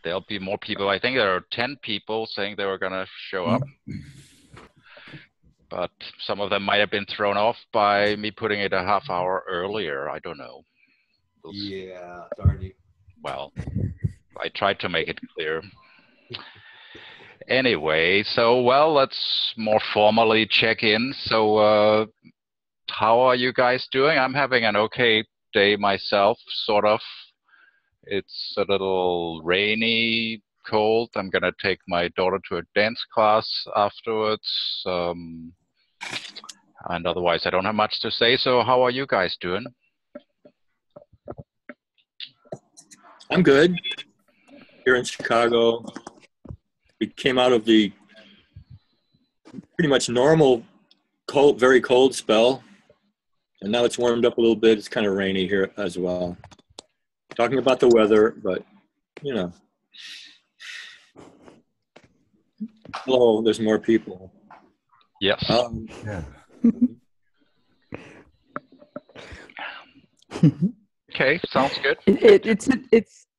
there'll be more people. I think there are 10 people saying they were going to show up, but some of them might have been thrown off by me putting it a half hour earlier. I don't know. Yeah, darn you. Well, I tried to make it clear. Anyway, so, well, let's more formally check in. So, how are you guys doing? I'm having an okay day myself, sort of. It's a little rainy, cold. I'm going to take my daughter to a dance class afterwards. And otherwise, I don't have much to say. So how are you guys doing? I'm good. Here in Chicago, we came out of the pretty much normal, cold, very cold spell. And now it's warmed up a little bit. It's kind of rainy here as well. Talking about the weather, but, you know. Hello, there's more people. Yes. Yeah. Okay, sounds good.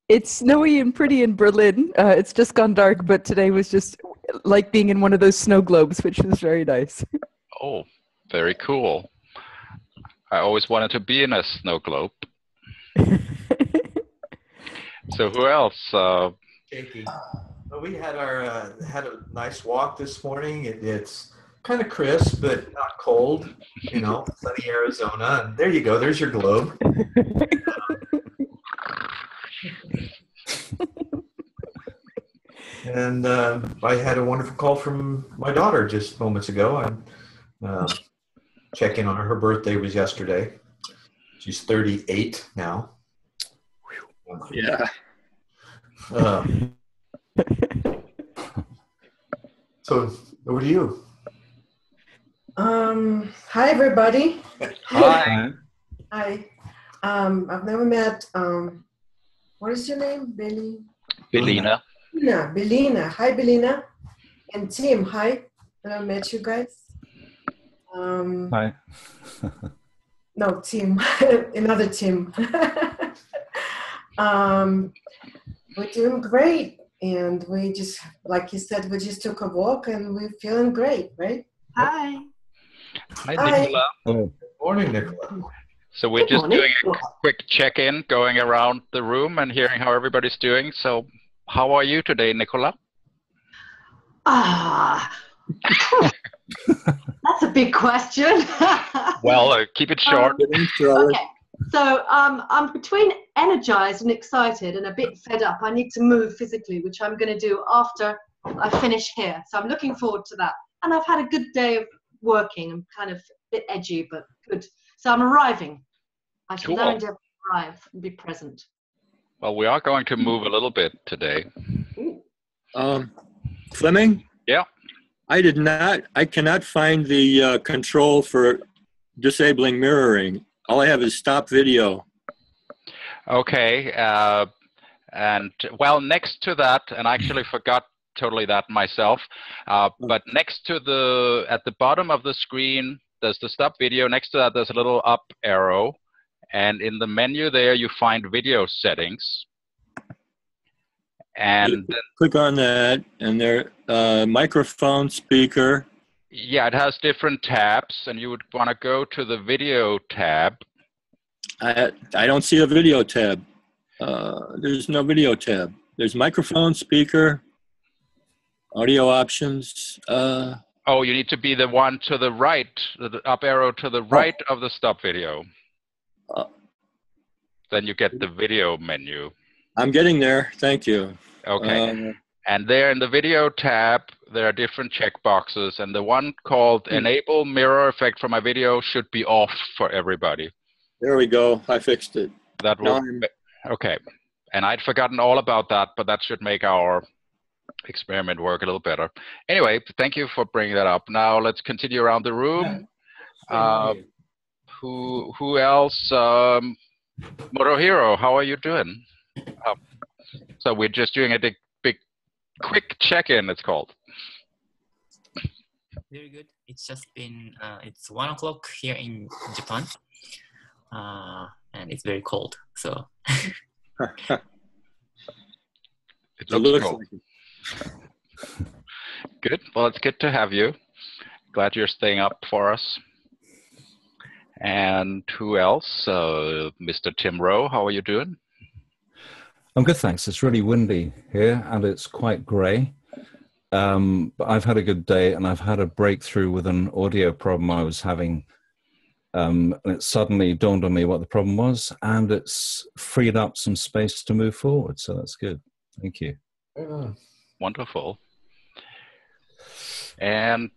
It's snowy and pretty in Berlin. It's just gone dark, but today was just like being in one of those snow globes, which was very nice. Oh, very cool. I always wanted to be in a snow globe. So who else? Jakey. Well, we had had a nice walk this morning. It's kind of crisp, but not cold. You know, sunny Arizona. And there you go. There's your globe. And I had a wonderful call from my daughter just moments ago. I'm checking on her. Her birthday was yesterday. She's 38 now. Yeah. So over to you. Hi everybody. Hi. Hi. I've never met. What is your name, Billy? Belina. Belina. Hi, Belina. And Tim. Hi. I met you guys. Hi. No, Tim. Another Tim. We're doing great, and we just, like you said, we just took a walk, and we're feeling great, right? Hi. Hi, Nicola. Hello. Morning, Nicola. So we're just doing a quick check-in, going around the room and hearing how everybody's doing. So how are you today, Nicola? That's a big question. Well, keep it short. Okay. So I'm between energized and excited and a bit fed up. I need to move physically, which I'm going to do after I finish here. So I'm looking forward to that. And I've had a good day of working. I'm kind of a bit edgy, but good. So I'm arriving. I shall now endeavor to arrive and be present. Well, we are going to move a little bit today. Fleming? Yeah. I cannot find the control for disabling mirroring. All I have is stop video. Okay. And well, next to that, and I actually forgot totally that myself, but next to at the bottom of the screen, there's the stop video. Next to that, there's a little up arrow. And in the menu there, you find video settings. And then, click on that, and there, microphone, speaker. Yeah, it has different tabs, and you would want to go to the video tab. I don't see a video tab. There's no video tab. There's microphone, speaker, audio options. Oh, you need to be the one to the right, the up arrow to the right of the stop video. Then you get the video menu. I'm getting there. Thank you. Okay. And there in the video tab, there are different checkboxes, and the one called Enable Mirror Effect for my video should be off for everybody. There we go. I fixed it. That will. Okay. And I'd forgotten all about that, but that should make our experiment work a little better. Anyway, thank you for bringing that up. Now let's continue around the room. Who else? Motohiro, how are you doing? So we're just doing a big quick check-in, it's called. Very good. It's just been, it's 1 o'clock here in Japan. And it's very cold, so. It It looks looks cool. like it. Good. Well, it's good to have you. Glad you're staying up for us. And who else? Mr. Tim Rowe, how are you doing? I'm good, thanks. It's really windy here and it's quite grey. But I've had a good day and I've had a breakthrough with an audio problem I was having. And it suddenly dawned on me what the problem was, and it's freed up some space to move forward. So that's good. Thank you. Wonderful. And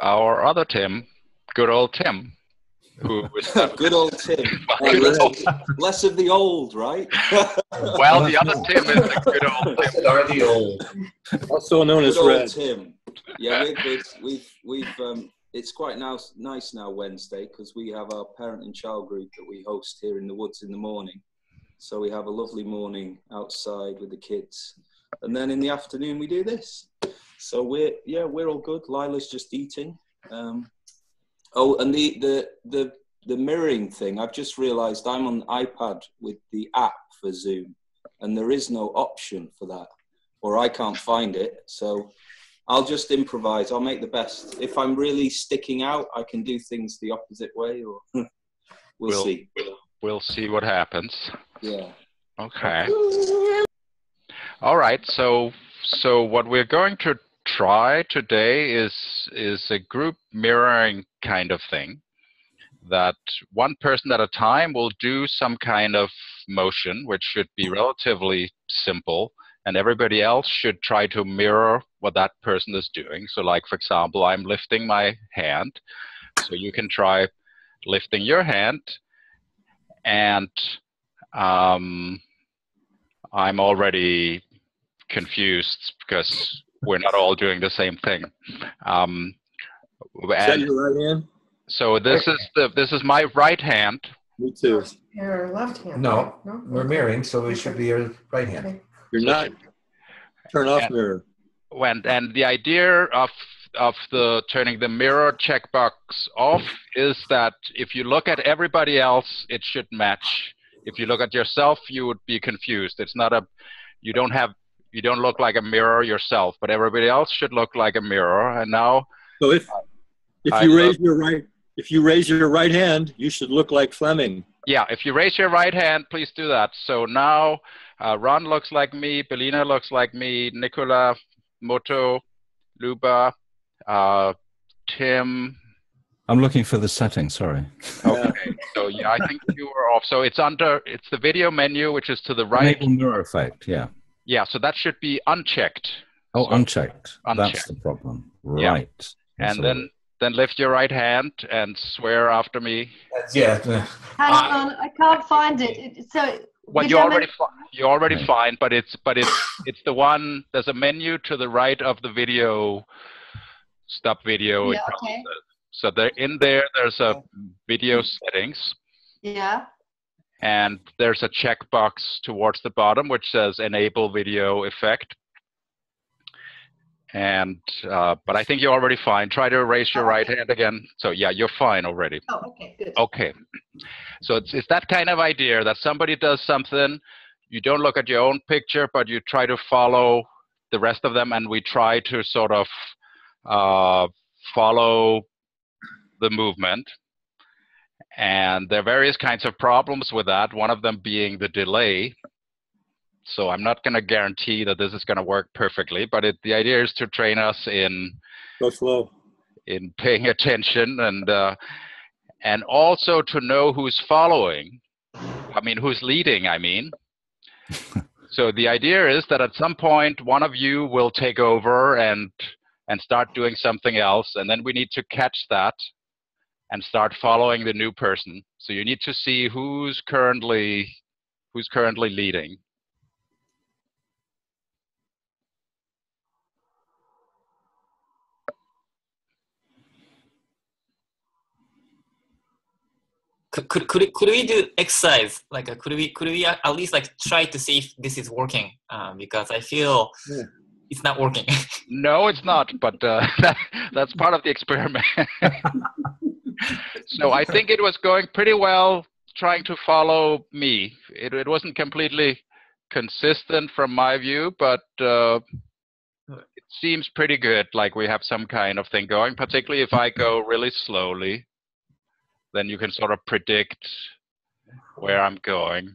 our other Tim, good old Tim, who is good old Tim. Less of the old, right? well, the other Tim is the good old Tim. Are the old. Also known as Good old Red. Tim. Yeah, we're good. We've it's quite nice now Wednesday, because we have our parent and child group that we host here in the woods in the morning. So we have a lovely morning outside with the kids, and then in the afternoon we do this. So we're all good. Lila's just eating. Oh, and the mirroring thing, I've just realised I'm on iPad with the app for Zoom, and there is no option for that, or I can't find it. So I'll just improvise. I'll make the best. If I'm really sticking out, I can do things the opposite way, or we'll see. We'll see what happens. Yeah. Okay. All right. So what we're going to try today is a group mirroring kind of thing, that one person at a time will do some kind of motion, which should be relatively simple, and everybody else should try to mirror what that person is doing. So like, for example, I'm lifting my hand, so you can try lifting your hand, and I'm already confused because we're not all doing the same thing. Is that your right hand? So this is my right hand. Me too. Your left hand. No, No? we're mirroring, so it should be your right hand. Okay. You're not. Turn off mirror. And the idea of the turning the mirror checkbox off is that if you look at everybody else, it should match. If you look at yourself, you would be confused. It's not you don't look like a mirror yourself, but everybody else should look like a mirror. And now, So if you raise your right hand, you should look like Fleming. yeah, if you raise your right hand, please do that. So now Ron looks like me, Belina looks like me, Nicola, Moto, Luba, Tim. I'm looking for the setting, sorry. Okay, so yeah, I think you were off. So it's the video menu, which is to the right. Enable mirror effect, yeah. Yeah, so that should be unchecked. Oh, So unchecked. unchecked. That's the problem. Yeah. Right. And then lift your right hand and swear after me. Yeah. Hang on, I can't find it. So Well, video you're already fine, but it's the one. There's a menu to the right of the video. Stop video. Yeah, it probably okay. says. So there's a video settings, Yeah. and there's a checkbox towards the bottom which says enable video effect. And but I think you're already fine. Try to raise your right hand again. So yeah, you're fine already. Oh, okay, good. Okay. So it's that kind of idea that somebody does something, you don't look at your own picture, but you try to follow the rest of them, and we try to sort of follow the movement. And there are various kinds of problems with that, one of them being the delay. So I'm not going to guarantee that this is going to work perfectly, but the idea is to train us in Go slow. in paying attention and also to know who's following. I mean, who's leading, I mean. So the idea is that at some point, one of you will take over and start doing something else, and then we need to catch that and start following the new person. So you need to see who's currently leading. Could we do exercise? Like, could we at least like try to see if this is working? Because I feel it's not working. No, it's not, but that's part of the experiment. So I think it was going pretty well trying to follow me. It wasn't completely consistent from my view, but it seems pretty good. Like we have some kind of thing going. Particularly if I go really slowly, then you can sort of predict where I'm going.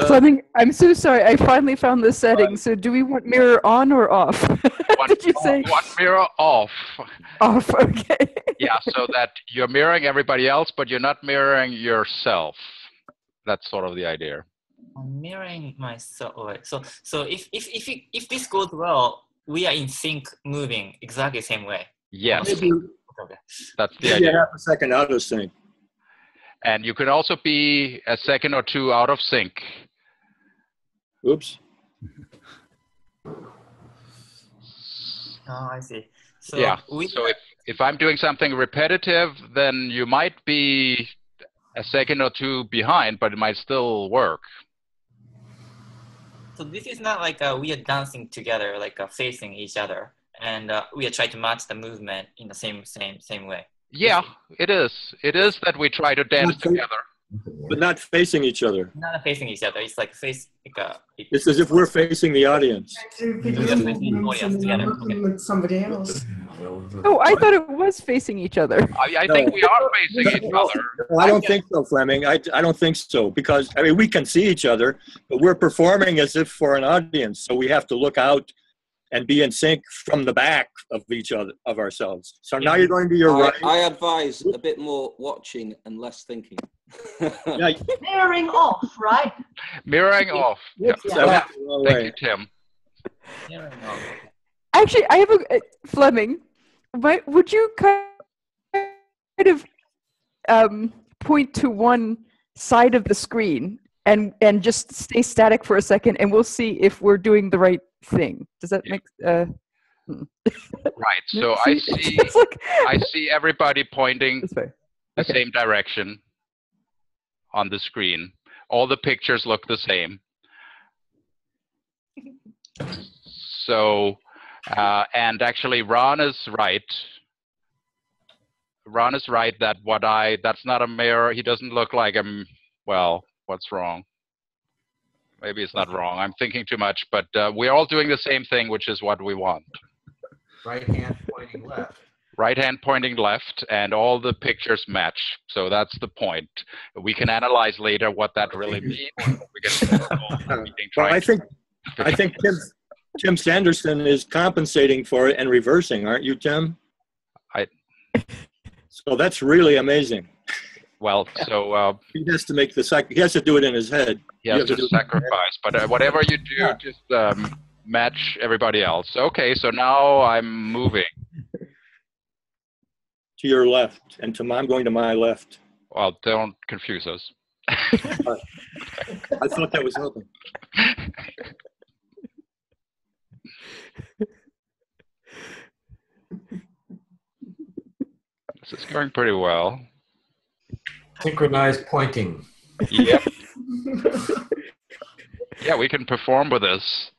Fleming, I'm so sorry. I finally found the settings. So do we want mirror on or off? Did you say? One mirror off. Off, okay. Yeah, so that you're mirroring everybody else, but you're not mirroring yourself. That's sort of the idea. I'm mirroring myself. So if this goes well, we are in sync, moving exactly the same way. Yes. Maybe, that's the maybe idea. half a second out of sync. And you can also be a second or two out of sync. Oops. Oh, I see. So yeah. So if I'm doing something repetitive, then you might be a second or two behind, but it might still work. So this is not like we are dancing together, like facing each other, and we are trying to match the movement in the same way. Yeah, it is. It is that we try to dance together. But not facing each other. Not facing each other. It's like It's as if we're facing the audience. With somebody else. Oh, I thought it was facing each other. I think we are facing each other. No, I don't think so, Fleming. I don't think so, because I mean we can see each other, but we're performing as if for an audience, so we have to look out and be in sync from the back of each other, of ourselves. So now you're going to your right. I advise a bit more watching and less thinking. Yeah. Mirroring off, right? Mirroring off. Yeah. Yeah. Thank you, Tim. Actually, I have a Fleming. Would you kind of point to one side of the screen and just stay static for a second, and we'll see if we're doing the right thing. Does that make? Right. So I see. I see everybody pointing the same direction on the screen. All the pictures look the same. So, and actually, Ron is right. Ron is right that that's not a mirror. He doesn't look like him. Well, what's wrong? Maybe it's not wrong. I'm thinking too much, but we're all doing the same thing, which is what we want. Right hand pointing left. Right hand pointing left, and all the pictures match. So that's the point. We can analyze later what that really means. Well, I think Tim Sanderson is compensating for it and reversing, aren't you, Tim? So that's really amazing. Well, so he has to make he has to do it in his head. He has to sacrifice, but whatever you do, just match everybody else. Okay, so now I'm moving to your left, and I'm going to my left. Well, don't confuse us. I thought that was helping. This is going pretty well. Synchronized pointing. Yep. Yeah, we can perform with this.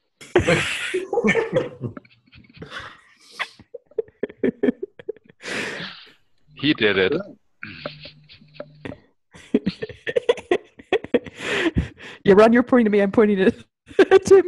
He did it. Yeah, Ron, you're pointing to me. I'm pointing to Tim.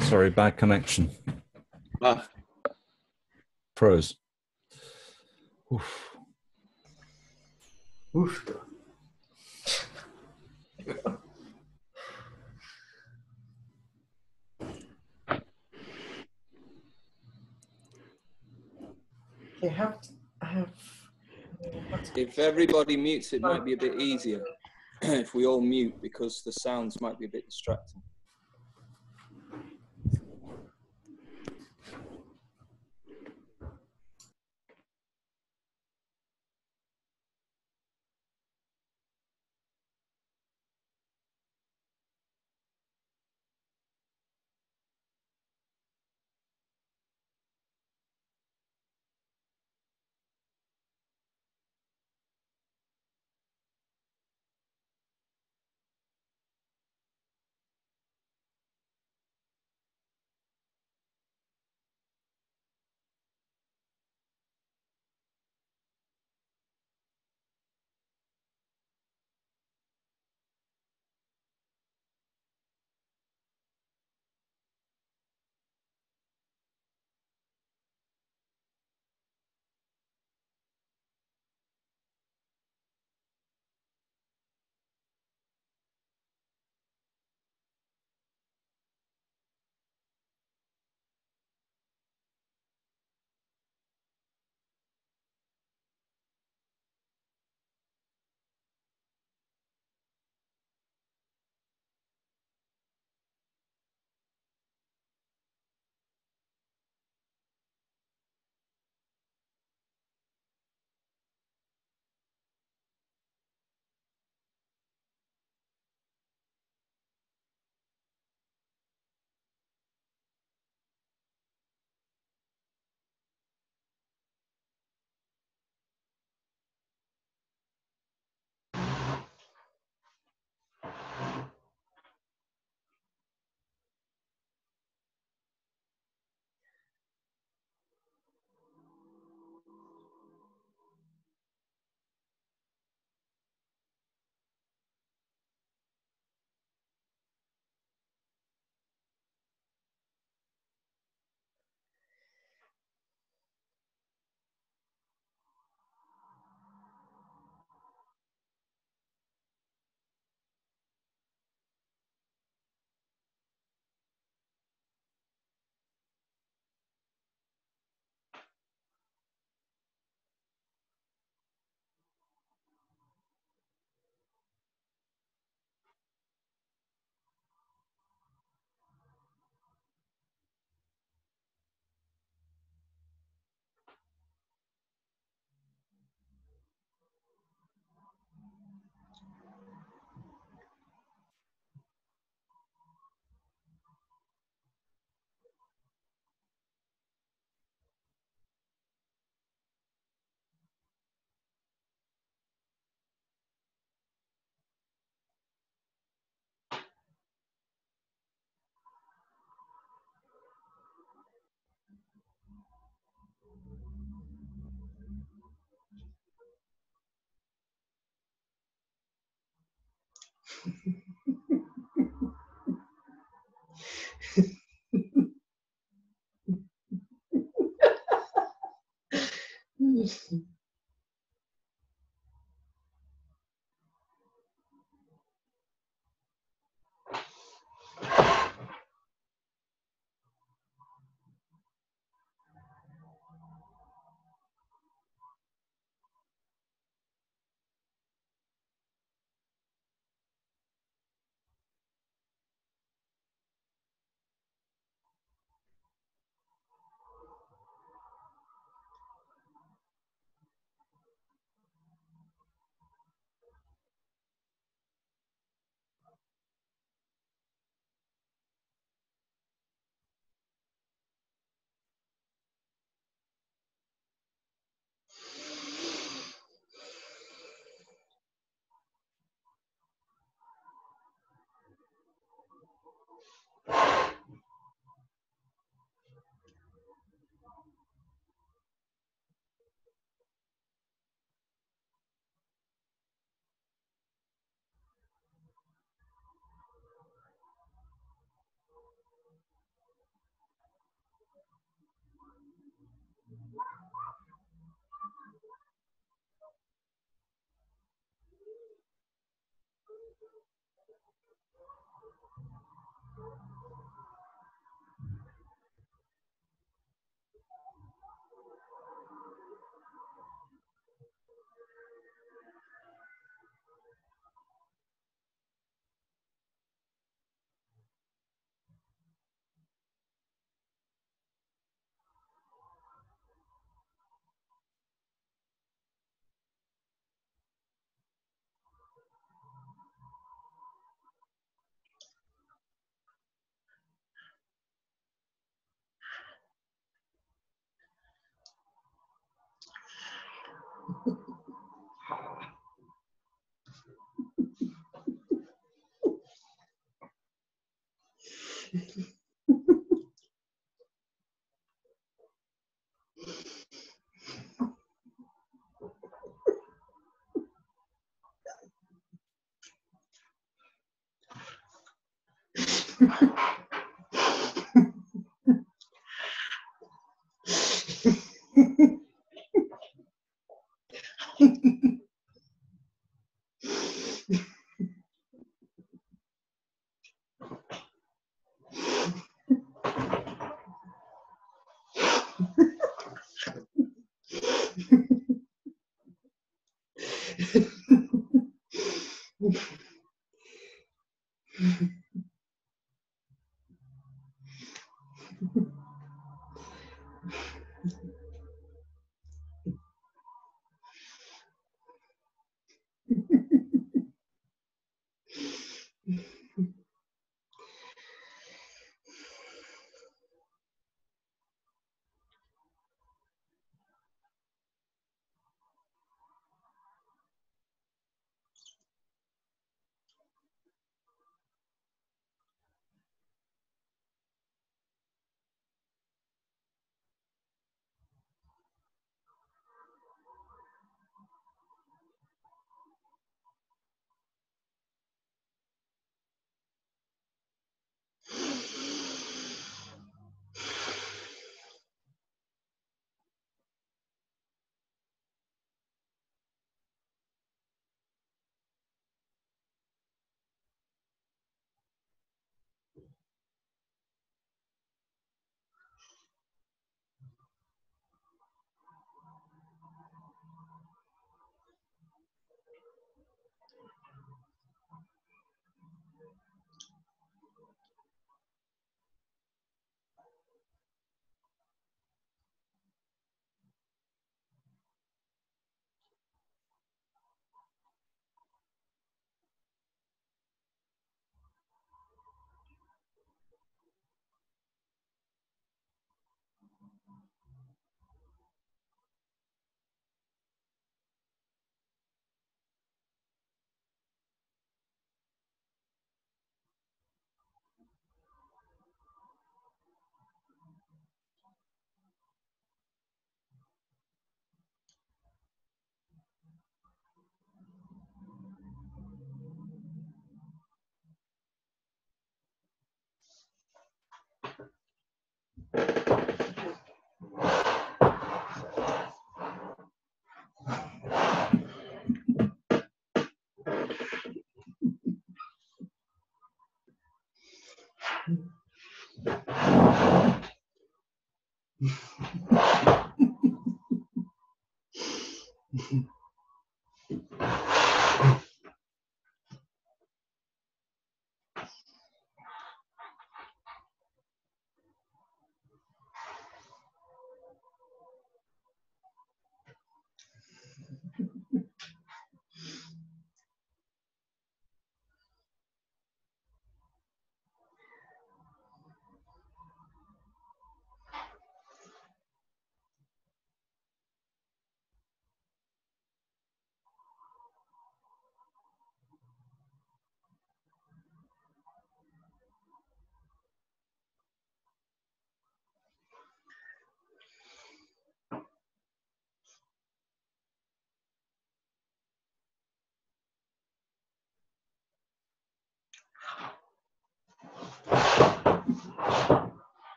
Sorry, bad connection. Froze. Oof. Oof. You have to have. If everybody mutes, it might be a bit easier. if we all mute, because the sounds might be a bit distracting.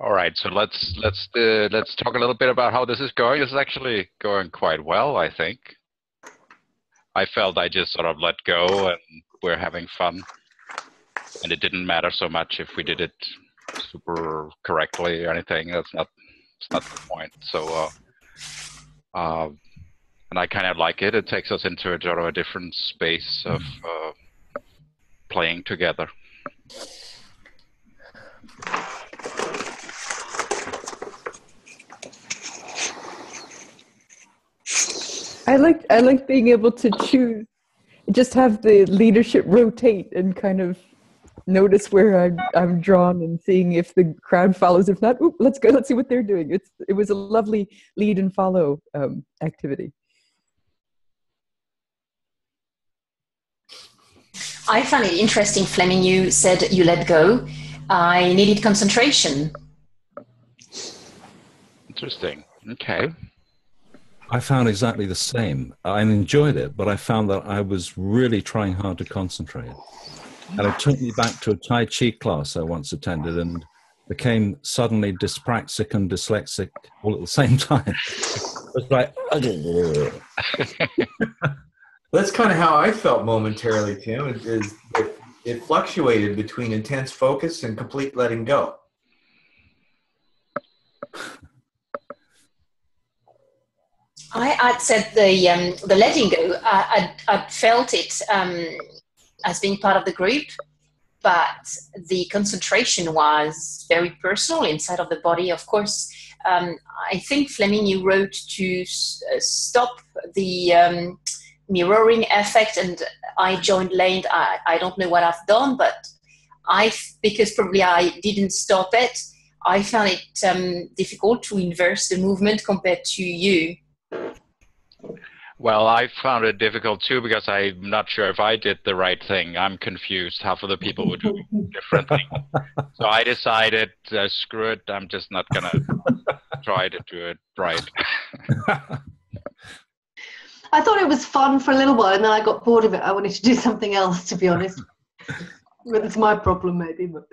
All right, so let's talk a little bit about how this is going. This is actually going quite well, I think. I felt I just sort of let go and we're having fun, and it didn't matter so much if we did it super correctly or anything. It's not the point. So, and I kind of like it. It takes us into a sort of a different space of playing together. I like being able to choose, just have the leadership rotate and kind of notice where I'm drawn and seeing if the crowd follows. If not, let's go. Let's see what they're doing. It was a lovely lead and follow activity. I found it interesting, Fleming. You said you let go. I needed concentration. Interesting. Okay. I found exactly the same. I enjoyed it, but I found that I was really trying hard to concentrate. And it took me back to a Tai Chi class I once attended and became suddenly dyspraxic and dyslexic all at the same time. It was like, That's kind of how I felt momentarily, Tim. It fluctuated between intense focus and complete letting go. I'd said the letting go. I felt it as being part of the group, but the concentration was very personal inside of the body. Of course, I think, Fleming, you wrote to stop the mirroring effect, and I joined late. I don't know what I've done, but because probably I didn't stop it, I found it difficult to inverse the movement compared to you. Well, I found it difficult too because I'm not sure if I did the right thing. I'm confused. Half of the people were doing different things. So I decided, screw it, I'm just not going to try to do it right. I thought it was fun for a little while, and then I got bored of it. I wanted to do something else, to be honest. But it's my problem, maybe. But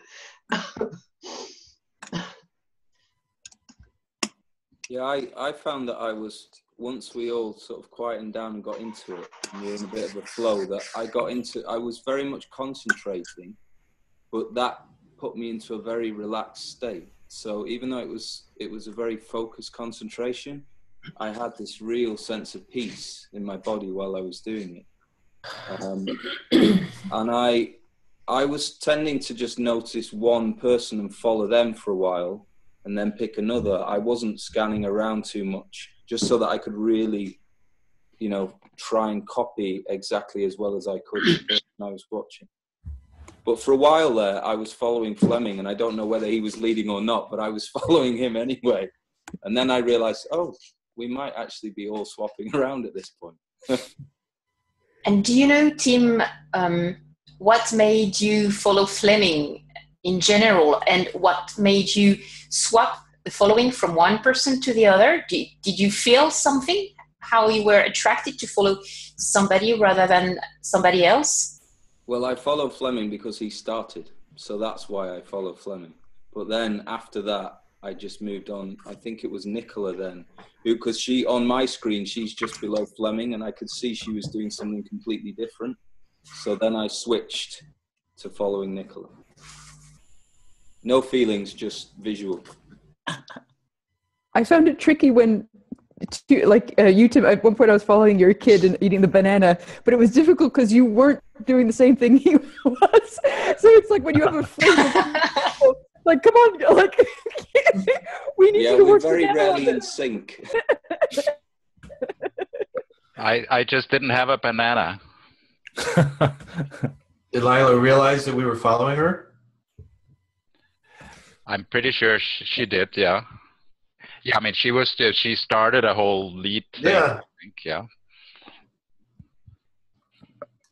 yeah, I found that I was, once we all sort of quietened down and got into it, and we were in a bit of a flow, that I was very much concentrating, but that put me into a very relaxed state. So even though it was a very focused concentration, I had this real sense of peace in my body while I was doing it. And I was tending to just notice one person and follow them for a while and then pick another. I wasn't scanning around too much, just so that I could really, try and copy exactly as well as I could the person I was watching. But for a while there, I was following Fleming, and I don't know whether he was leading or not, but I was following him anyway. And then I realized, we might actually be all swapping around at this point. And do you know, Tim, what made you follow Fleming in general, and what made you swap the following from one person to the other? Did you feel something, how you were attracted to follow somebody rather than somebody else? Well, I followed Fleming because he started, so that's why I followed Fleming. But then after that, I just moved on. I think it was Nicola then, because on my screen, she's just below Fleming, and I could see she was doing something completely different. So then I switched to following Nicola. No feelings, just visual. I found it tricky when, you, Tim, at one point I was following your kid and eating the banana, but it was difficult because you weren't doing the same thing he was. So it's like when you have a friend, like, come on, like, we need you to work together. Yeah, we're very rarely in sync. I just didn't have a banana. Did Lila realize that we were following her? I'm pretty sure she did, yeah. Yeah, I mean, she started a whole lead thing, yeah. I think, yeah.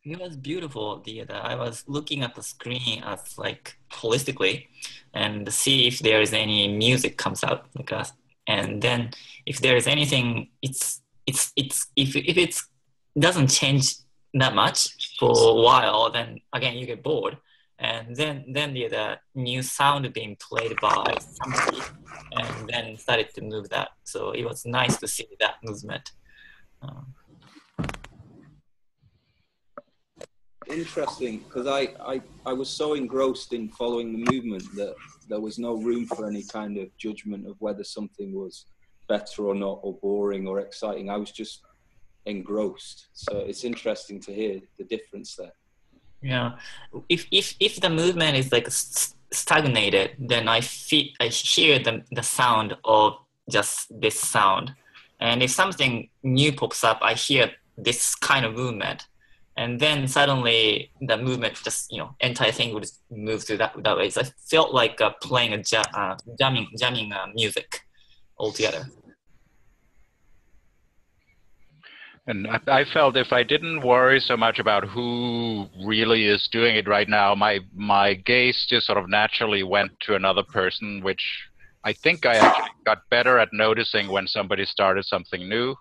It was beautiful. I was looking at the screen as like holistically and see if there is any music comes out, and then if there is anything, if it doesn't change that much for a while, then again you get bored, and then the new sound being played by somebody, and then started to move that. So it was nice to see that movement. Interesting, because I was so engrossed in following the movement that there was no room for any kind of judgment of whether something was better or not, or boring or exciting. I was just engrossed. So it's interesting to hear the difference there. Yeah, if the movement is like stagnated, then I hear the sound of just this sound, And if something new pops up, I hear this kind of movement. And then suddenly the movement just, entire thing would move through that way. So I felt like playing jamming music altogether. And I felt if I didn't worry so much about who really is doing it right now, my gaze just sort of naturally went to another person, which I think I actually got better at noticing when somebody started something new.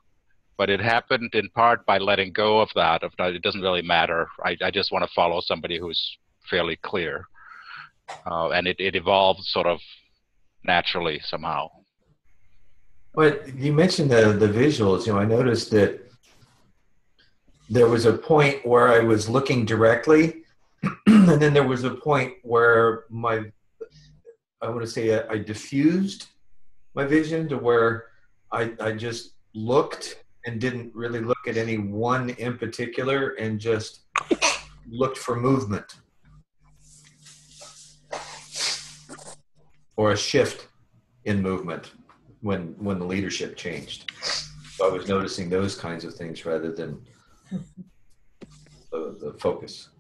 But it happened in part by letting go of that. It doesn't really matter. I just want to follow somebody who's fairly clear. And it evolved sort of naturally somehow. But you mentioned the visuals. I noticed that there was a point where I was looking directly, and then there was a point where I diffused my vision to where I just looked and didn't really look at any one in particular and just looked for movement or a shift in movement when the leadership changed. So I was noticing those kinds of things rather than the focus.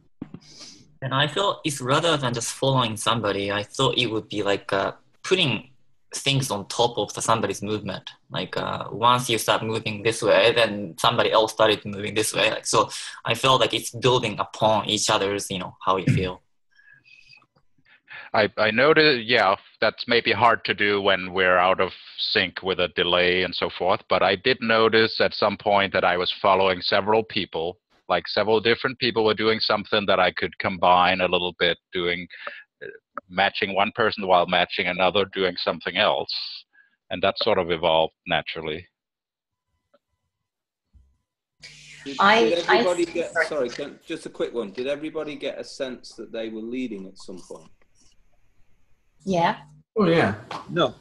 And I felt if rather than just following somebody, I thought it would be like putting things on top of somebody's movement. Like once you start moving this way, then somebody else started moving this way. So I felt like it's building upon each other's, how you feel. I noticed, that's maybe hard to do when we're out of sync with a delay and so forth. But I did notice at some point that I was following several people, like several different people were doing something that I could combine a little bit, matching one person while matching another doing something else. And that sort of evolved naturally. Did everybody just a quick one. Did everybody get a sense that they were leading at some point? Yeah. Oh, yeah. No.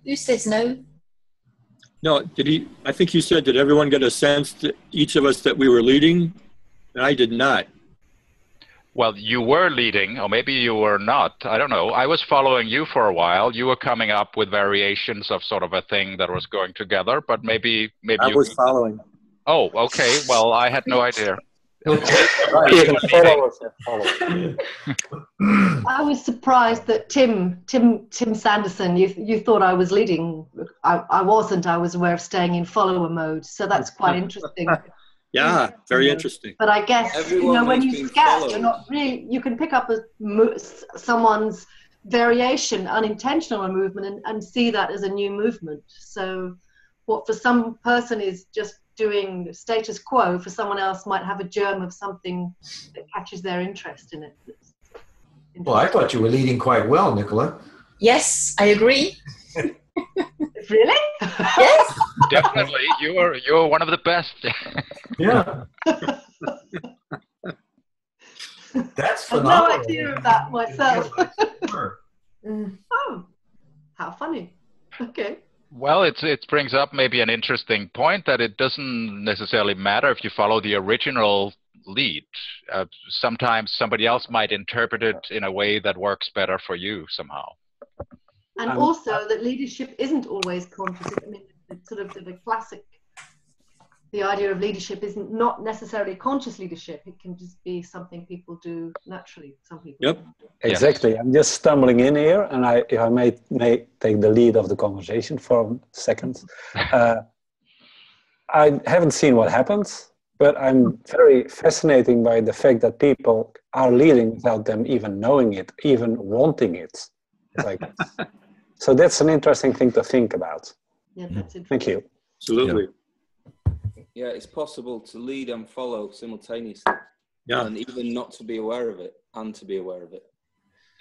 Who says no? No, I think you said, did everyone get a sense, that each of us, that we were leading? And I did not. Well, you were leading, or maybe you were not. I don't know. I was following you for a while. You were coming up with variations of sort of a thing that was going together, but maybe I was following. Oh, okay. Well, I had no idea. I was surprised that Tim Sanderson, you thought I was leading. I wasn't. I was aware of staying in follower mode. So that's quite interesting. Yeah, very interesting. But I guess, when you scan, you're not really, you can pick up someone's variation, unintentional movement, and see that as a new movement. So what for some person is just doing status quo, for someone else might have a germ of something that catches their interest in it. Well, I thought you were leading quite well, Nicola. Yes, I agree. Really? Yes. Definitely. You're one of the best. Yeah. That's phenomenal. I have no idea of that myself. Oh, how funny. Okay. Well, it brings up maybe an interesting point that it doesn't necessarily matter if you follow the original lead. Sometimes somebody else might interpret it in a way that works better for you somehow. And also that leadership isn't always conscious. I mean, it's sort of the classic, the idea of leadership is not necessarily conscious leadership. It can just be something people do naturally. Some people. Yep. Exactly. Yes. I'm just stumbling in here, and if I may take the lead of the conversation for a second. I haven't seen what happens, but I'm very fascinated by the fact that people are leading without them even knowing it, even wanting it. It's like, so that's an interesting thing to think about. Yeah, that's interesting. Thank you. Absolutely. Yeah, it's possible to lead and follow simultaneously. Yeah. And even not to be aware of it, and to be aware of it.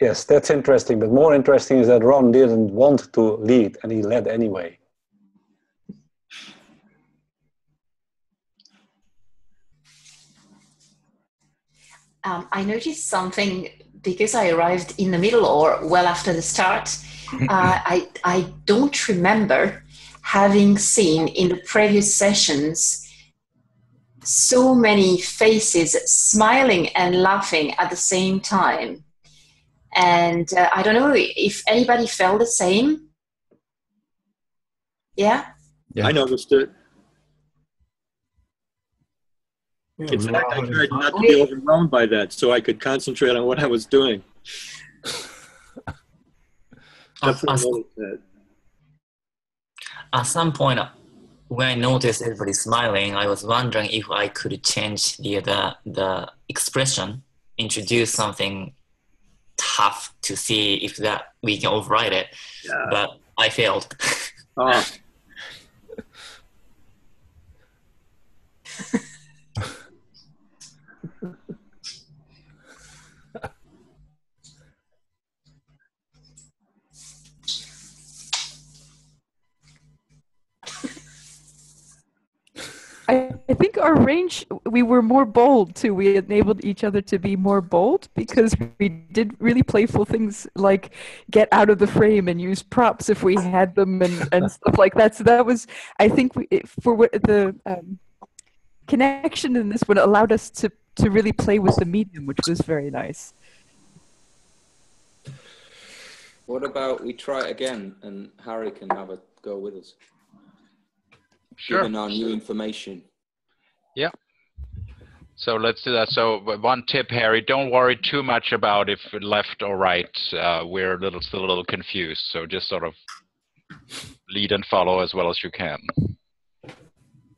Yes, that's interesting. But more interesting is that Ron didn't want to lead, and he led anyway. I noticed something because I arrived in the middle or well after the start. I don't remember having seen in the previous sessions so many faces smiling and laughing at the same time. And I don't know if anybody felt the same. Yeah. Yeah. I noticed it. Yeah, In we were fact, all I having tried fun. not to be overwhelmed by that so I could concentrate on what I was doing. Definitely noticed that. At some point, when I noticed everybody smiling, I was wondering if I could change the expression, introduce something tough to see if that we can override it. Yeah. But I failed. Oh. I think our range, we were more bold too. We enabled each other to be more bold because we did really playful things like get out of the frame and use props if we had them and stuff like that. So that was, I think, for what the connection in this one allowed us to really play with the medium, which was very nice. What about we try it again and Harry can have a go with us? Sure. Given our new information. Yeah. So let's do that. So one tip, Harry, don't worry too much about if left or right. We're still a little confused. So just sort of lead and follow as well as you can.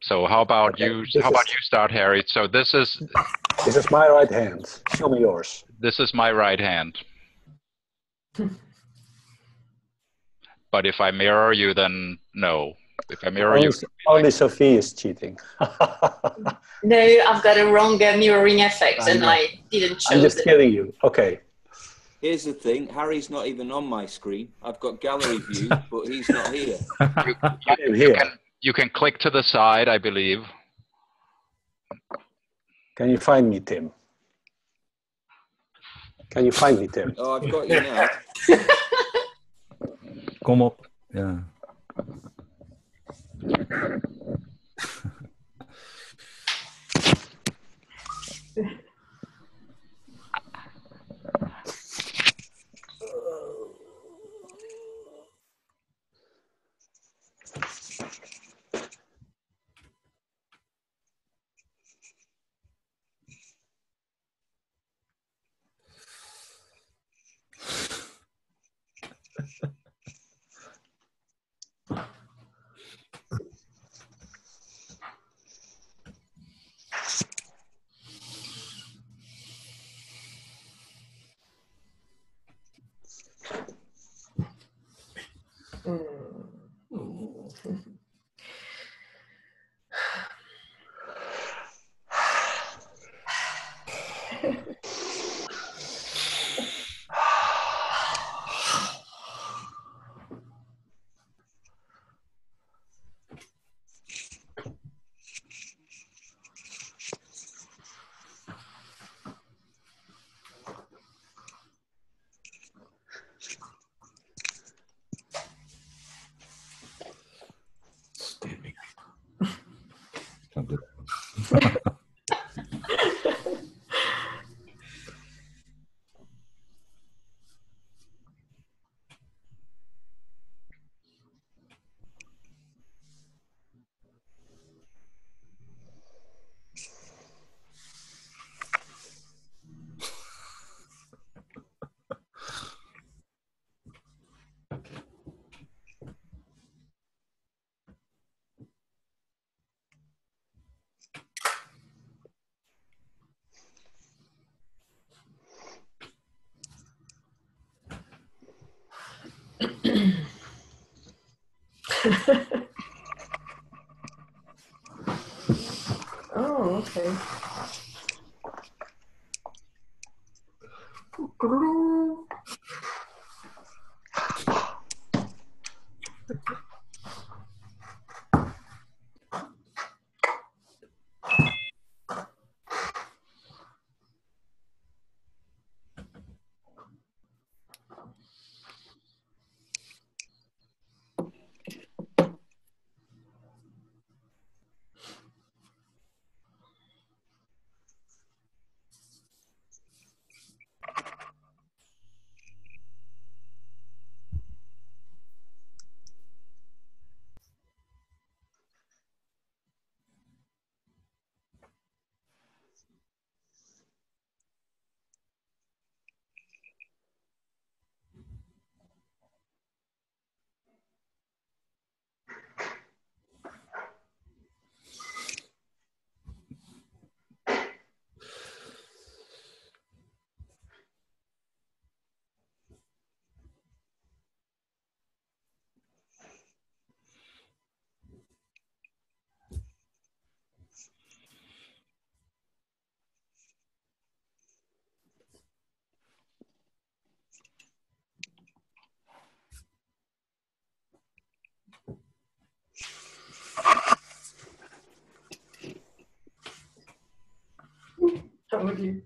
So how about you start, Harry? So this is my right hand. Show me yours. This is my right hand. But if I mirror you, then no. If I mirror you, only Sophie is cheating. No, I've got a wrong mirroring effect, and I didn't choose I'm just kidding you. Okay. Here's the thing, Harry's not even on my screen. I've got gallery view, but he's not here. You can click to the side, I believe. Can you find me, Tim? Can you find me, Tim? Oh, I've got you now. Come up. Yeah. Oh, okay. glue.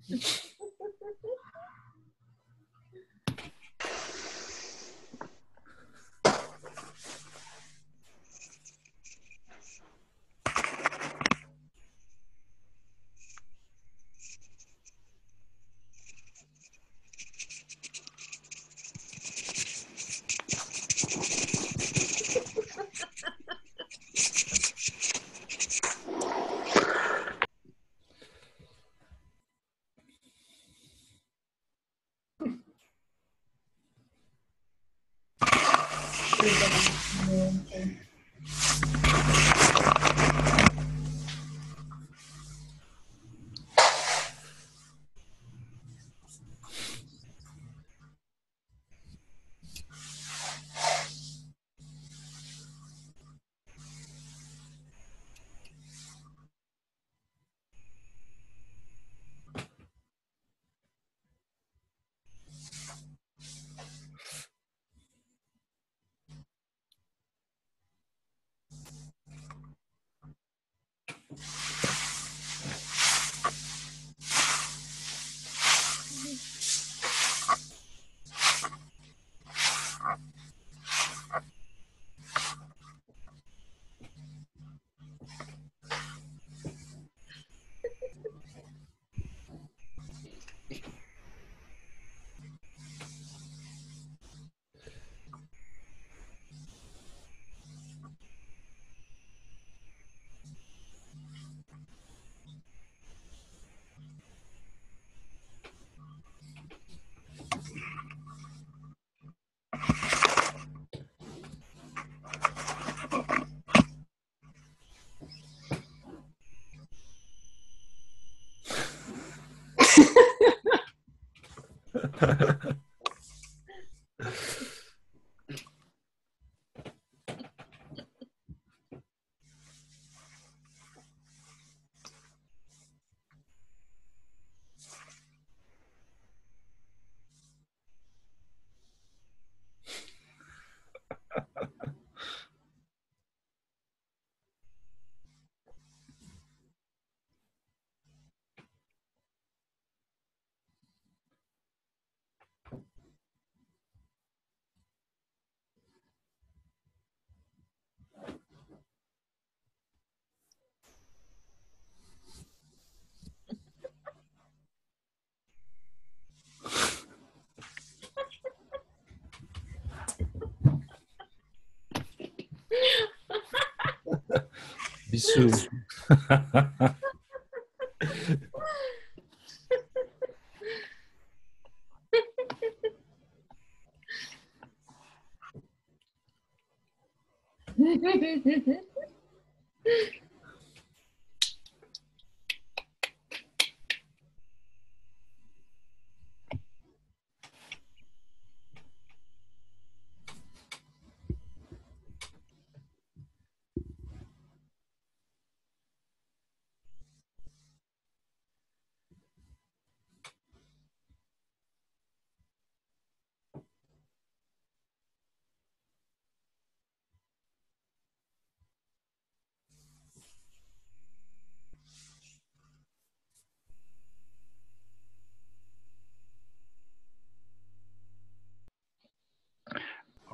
Bisous.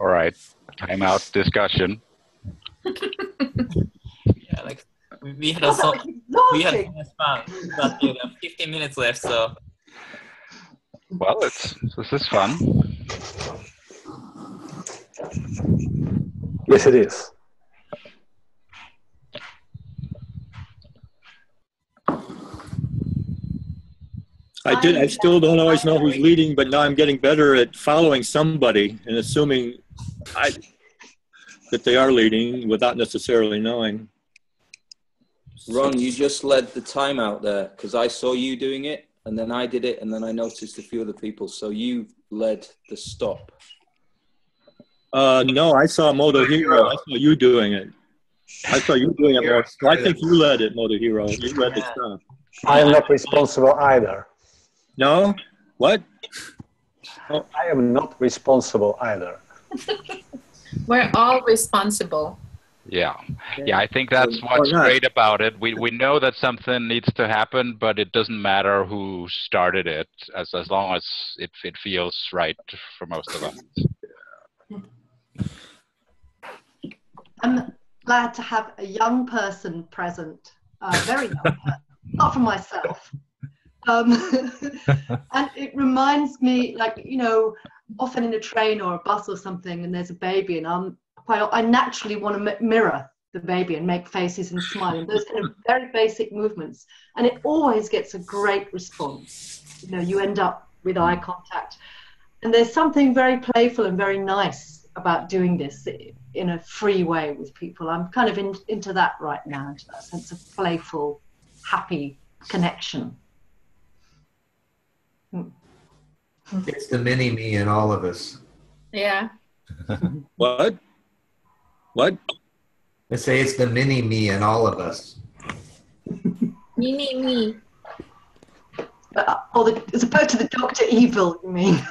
All right, timeout discussion. Yeah, like we had so much fun, but 15 minutes left, so. Well, this is fun. Yes, it is. I still don't always know who's leading, but now I'm getting better at following somebody and assuming that they are leading without necessarily knowing. Ron, you just led the time out there because I saw you doing it and then I did it and then I noticed a few other people. So you led the stop. No, I saw Motohiro. I saw you doing it. I saw you doing it more. So I think you led it, Motohiro. You led the stop. I am not responsible either. No? What? Oh. I am not responsible either. We're all responsible. Yeah, I think that's what's great about it. We know that something needs to happen, but it doesn't matter who started it, as long as it feels right for most of us. I'm glad to have a young person present, very young person, not for myself. And it reminds me, like, you know, often in a train or a bus or something, and there's a baby, and I naturally want to mirror the baby and make faces and smile, and those kind of very basic movements. And it always gets a great response. You know, you end up with eye contact. And there's something very playful and very nice about doing this in a free way with people. I'm kind of into that right now, into that sense of playful, happy connection. It's the mini me in all of us. Yeah. What? I say it's the mini me in all of us. Mini me. As opposed to the Dr. Evil, you mean?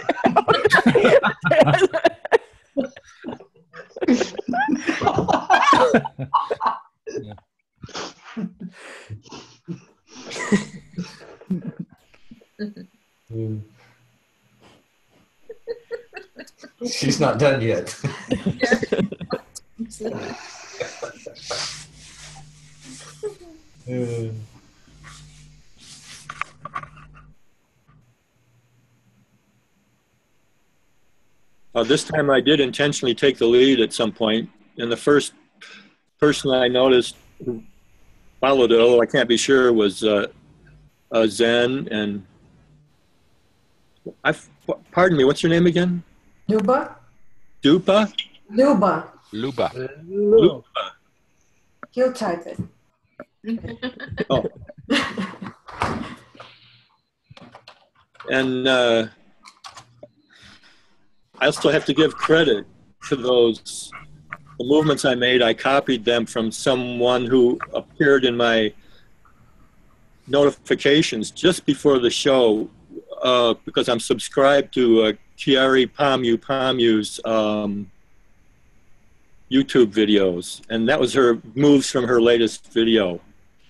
She's not done yet. This time I did intentionally take the lead at some point, and the first person I noticed who followed it, although I can't be sure, was Zen. And pardon me, what's your name again? Luba? Dupa? Luba. Luba. Heel type it. Oh. And I also have to give credit to the movements I made. I copied them from someone who appeared in my notifications just before the show, because I'm subscribed to Kiari Pamu's YouTube videos, and that was her moves from her latest video.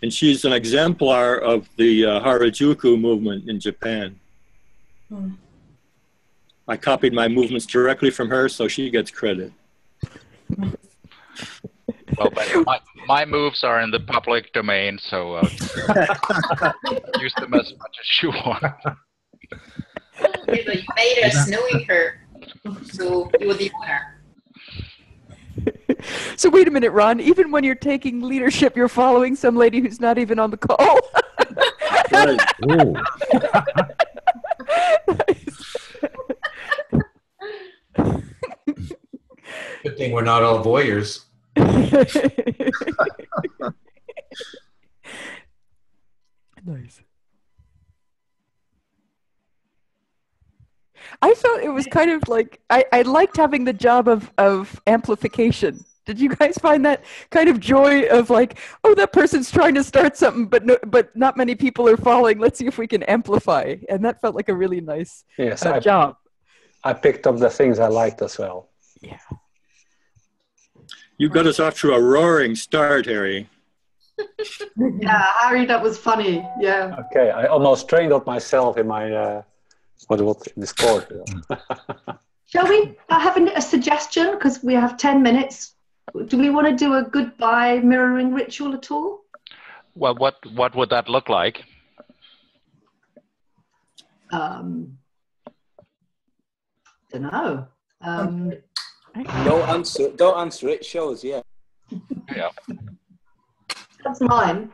And she's an exemplar of the Harajuku movement in Japan. I copied my movements directly from her, so she gets credit. Well, but my moves are in the public domain, so use them as much as you want. You made us knowing her, so you were the winner. So wait a minute, Ron. Even when you're taking leadership, you're following some lady who's not even on the call. Good thing we're not all voyeurs. Nice. I felt it was kind of like I liked having the job of amplification. Did you guys find that kind of joy of like, oh, that person's trying to start something, but not many people are following. Let's see if we can amplify. And that felt like a really nice job. I picked up the things I liked as well. Yeah. You got us off to a roaring start, Harry. Yeah, Harry, that was funny. Yeah. Okay, I almost trained up myself in my what Discord. Shall we have a suggestion? Because we have 10 minutes. Do we want to do a goodbye mirroring ritual at all? Well, what would that look like? Don't know. Don't answer it. Show us, yeah. Yeah. That's mine.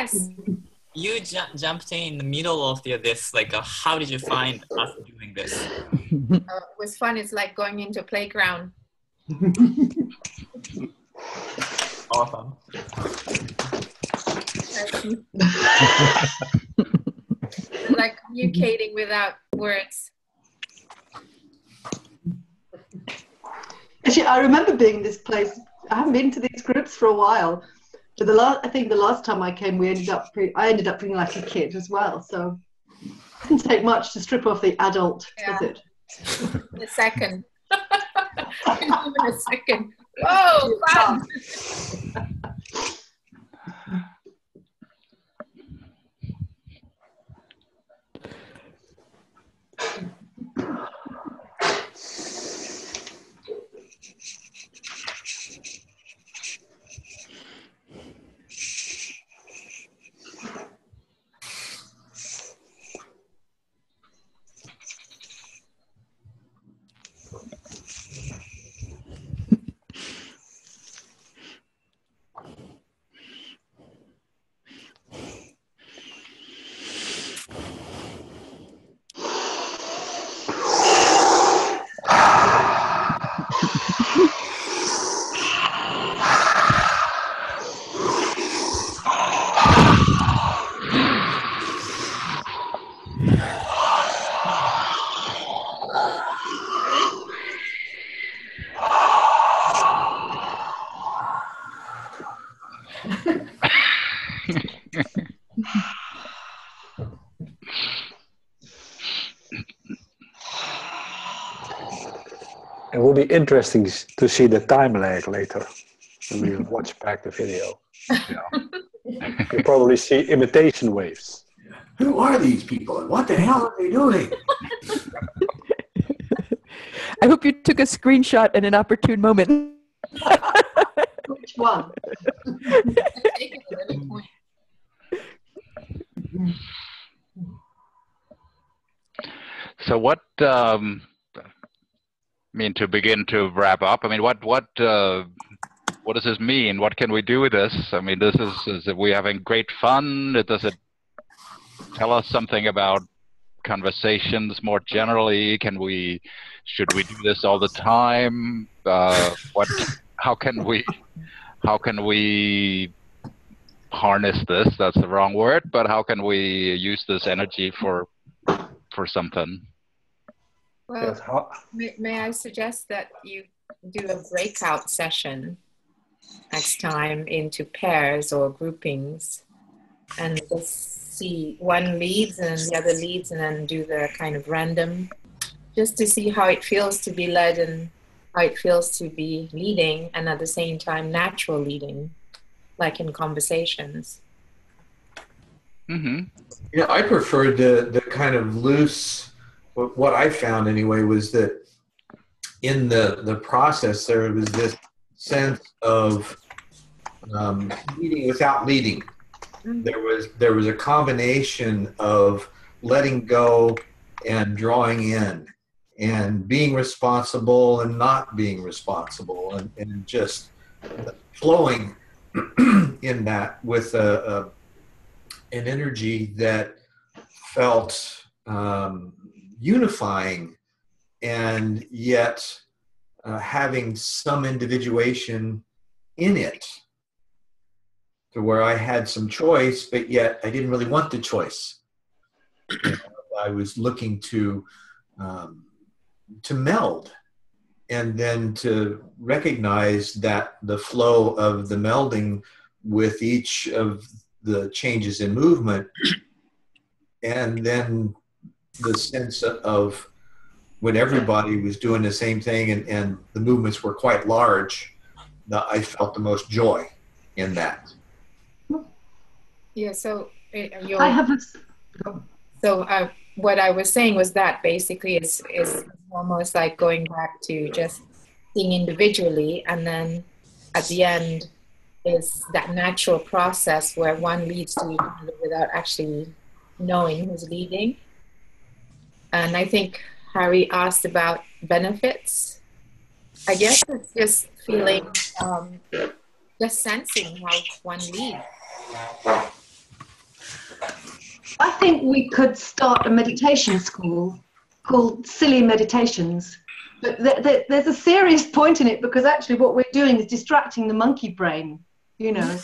Yes. You jumped in the middle of this. Like, how did you find us doing this? It was fun. It's like going into a playground. Awesome. Like communicating without words. Actually, I remember being in this place. I haven't been to these groups for a while. But I think the last time I came, I ended up feeling like a kid as well. So it didn't take much to strip off the adult, does it? In a second. In a second. Whoa, fun! It will be interesting to see the time lag later when we watch back the video. You'll probably see imitation waves. Who are these people and what the hell are they doing? I hope you took a screenshot at an opportune moment. Which one? So what? I mean, to begin to wrap up. I mean, what does this mean? What can we do with this? I mean, is we having great fun? Does it tell us something about conversations more generally? Should we do this all the time? How can we harness this? That's the wrong word, but how can we use this energy for something? Well, may I suggest that you do a breakout session next time into pairs or groupings, and just see one leads and the other leads, and then do the kind of random, just to see how it feels to be led and how it feels to be leading, and at the same time natural leading, like in conversations. Mm-hmm. Yeah, I preferred the kind of loose. What I found anyway was that in the process there was this sense of leading without leading. Mm-hmm. There was a combination of letting go and drawing in, and being responsible and not being responsible, and just flowing in that with an energy that felt unifying, and yet having some individuation in it, to where I had some choice, but yet I didn't really want the choice. I was looking to meld, and then to recognize that the flow of the melding with each of the changes in movement, and then the sense of when everybody was doing the same thing and the movements were quite large, I felt the most joy in that. Yeah, so what I was saying was that basically is almost like going back to just seeing individually, and then at the end is that natural process where one leads to the other without actually knowing who's leading. And I think Harry asked about benefits. I guess it's just feeling, just sensing how one leads. I think we could start a meditation school called Silly Meditations. But there's a serious point in it, because actually what we're doing is distracting the monkey brain, you know.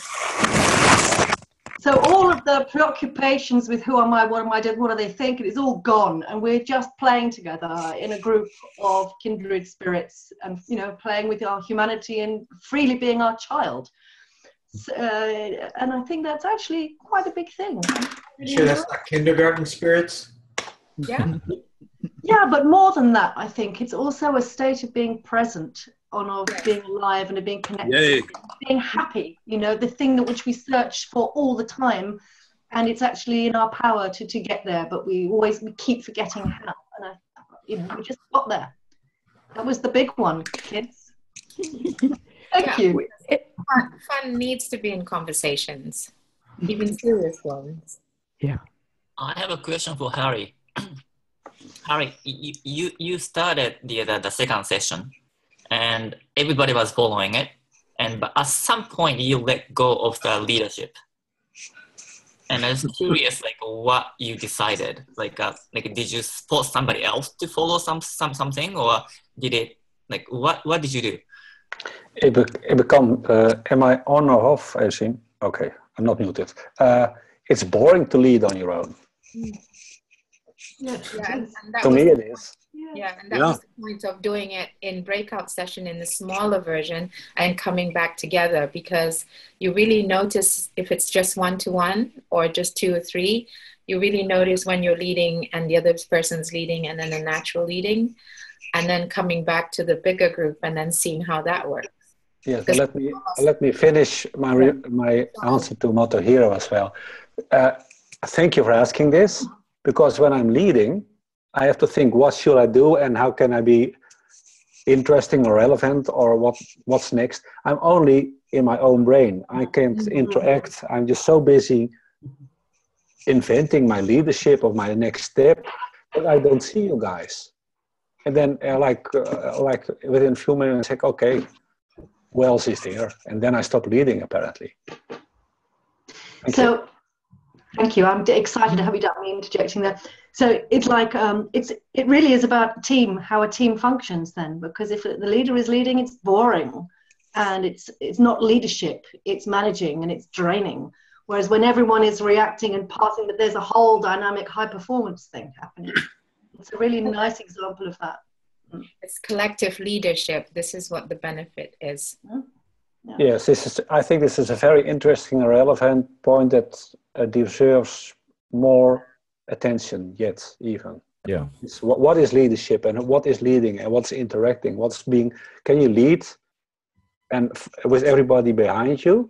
So all of the preoccupations with who am I, what am I doing, what do they think, it's all gone, and we're just playing together in a group of kindred spirits, and you know, playing with our humanity and freely being our child. So, and I think that's actually quite a big thing. You sure that's not kindergarten spirits? Yeah. Yeah, but more than that, I think it's also a state of being present, of being alive and of being connected, being happy, you know, the thing that which we search for all the time, and it's actually in our power to get there, but we keep forgetting how, and we just got there. That was the big one, kids. Thank you. Fun needs to be in conversations, even serious ones. Yeah. I have a question for Harry. Harry, you started the second session, and everybody was following it, but at some point you let go of the leadership. And I was curious, like, what you decided, like did you force somebody else to follow something, or did it, like, what did you do? It become, am I on or off, Asim? Okay, I'm not muted. It's boring to lead on your own. Yeah, and to me it is. Yeah, and that was the point of doing it in breakout session in the smaller version and coming back together, because you really notice if it's just 1-to-1 or just 2 or 3, you really notice when you're leading and the other person's leading, and then a natural leading, and then coming back to the bigger group and then seeing how that works. Yes, let me finish my answer to Motohiro as well. Thank you for asking this, because when I'm leading, I have to think, what should I do and how can I be interesting or relevant, or what's next? I'm only in my own brain. I can't interact. I'm just so busy inventing my leadership of my next step that I don't see you guys. And then like within a few minutes, like, okay, who else is there? And then I stop leading, apparently. Thank you. I'm excited to have you done me interjecting there. So it's like it really is about team, how a team functions then, because if the leader is leading, it's boring, and it's not leadership, it's managing, and it's draining. Whereas when everyone is reacting and passing, but there's a whole dynamic high performance thing happening. It's a really nice example of that. It's collective leadership. This is what the benefit is. Yeah. Yes, I think this is a very interesting and relevant point that deserves more attention yet even. Yeah. It's what is leadership, and what is leading, and what's interacting, can you lead and with everybody behind you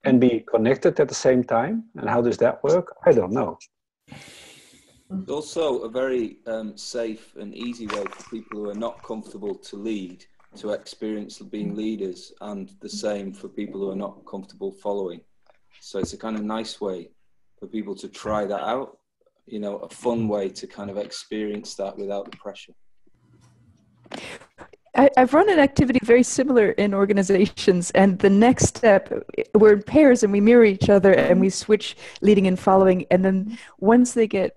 and be connected at the same time? And how does that work? I don't know. It's also a very safe and easy way for people who are not comfortable to lead to experience being leaders, and the same for people who are not comfortable following. So it's a kind of nice way for people to try that out, you know, a fun way to kind of experience that without the pressure. I've run an activity very similar in organizations, and the next step, we're in pairs and we mirror each other and we switch leading and following, and then once they get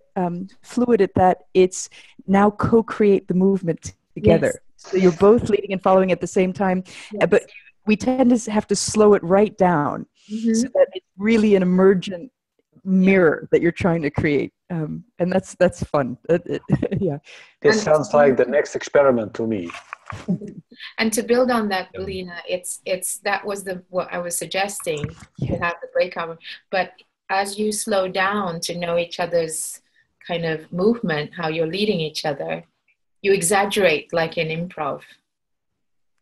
fluid at that, it's now co-create the movement together. Yes. So you're both leading and following at the same time, but we tend to have to slow it right down so that it's really an emergent mirror that you're trying to create, and that's fun. Yeah, this sounds like the next experiment to me. And to build on that, Belina, that was what I was suggesting, to have the breakout. But as you slow down to know each other's kind of movement, how you're leading each other, you exaggerate like in improv.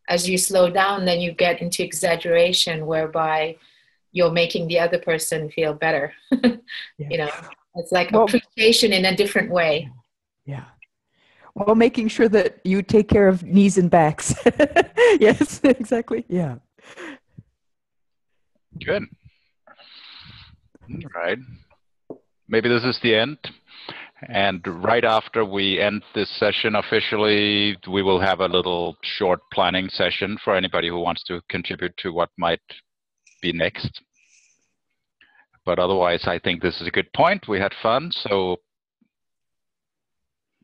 As you slow down, then you get into exaggeration, whereby you're making the other person feel better. You know, it's like appreciation in a different way. Yeah. While making sure that you take care of knees and backs. Yes, exactly. Yeah. Good. All right. Maybe this is the end. And right after we end this session officially, we will have a little short planning session for anybody who wants to contribute to what might be next. But otherwise, I think this is a good point. We had fun. So,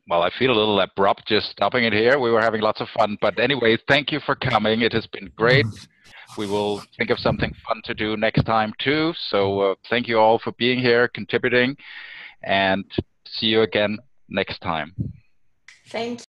well, I feel a little abrupt just stopping it here. We were having lots of fun. But anyway, thank you for coming. It has been great. We will think of something fun to do next time too. So thank you all for being here, contributing, and see you again next time. Thank